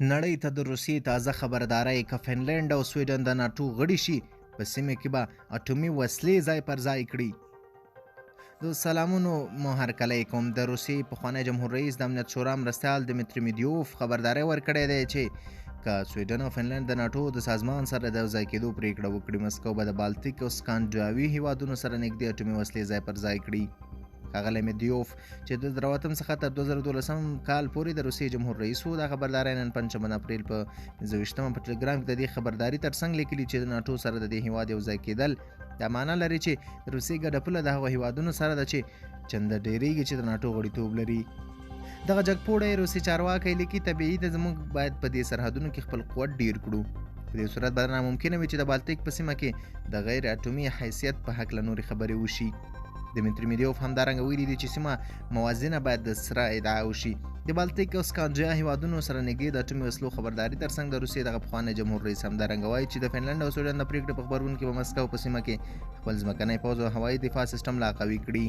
نړۍ ته د روسیې تازه خبرداری که فنلنډ او سویډن د ناټو غړي شي په سیمه کې به اټومي وسلې ځای پر ځای کړي. د سلامونو مو هرکلی کوم. د روسیې پخوانی جمهور رئیس د امنیت شورا مرستیال دمیتري میډیوف خبرداری ورکړی دی چې که سویډن او فنلنډ د ناټو د سازمان سره د یوځای کېدو پریکړه وکړي، مسکو به د بالتیک او سکانډیناوي هیوادونو سره نږدې اټومي وسلې ځای پر ځای کړي. ښاغلی میډیوف چې د 2008 څخه تر 2012 کال پورې د روسیې جمهور رئیس و، د خبرداری نن پنځمه اپریل په 25 په ټلګرام کې د دې خبرداری ترڅنګ لیکلي چې د ناټو سره د دې هیواد یوځای کېدل دا معنا لري چې د روسیې ګډه پوله د هغو هیوادونو سره ده چې چنده ډیریږي چې د ناټو غړیتوب لري. دغه جګپوړی روسي چارواکی لیکي طبیعي ده زموږ باید په دې سرحدونو کې خپل قوت ډیر کړو. په دې صورت به ناممکنه وي چې د بالتیک په سیمه کې د غیر اټومي حیثیت په هکله نورې خبرې وشي. دمیتري میډیوف همدارنګه ویلي دي چې سیمه موازنه باید د سره ادعا وشي. د بالتیک او سکانډیا هیوادونو سره نږدې د اټومي وسلو خبرداری ترڅنګ د روسیې دغه پخوانی جمهور رئیس همدارنګه وایي چې د فنلنډ او سویډن د پریکړې په خبرونه کې به مسکو په سیمه کې خپل ځمکنی پوځ او هوایي دفاع سیستم لا قوي کړي.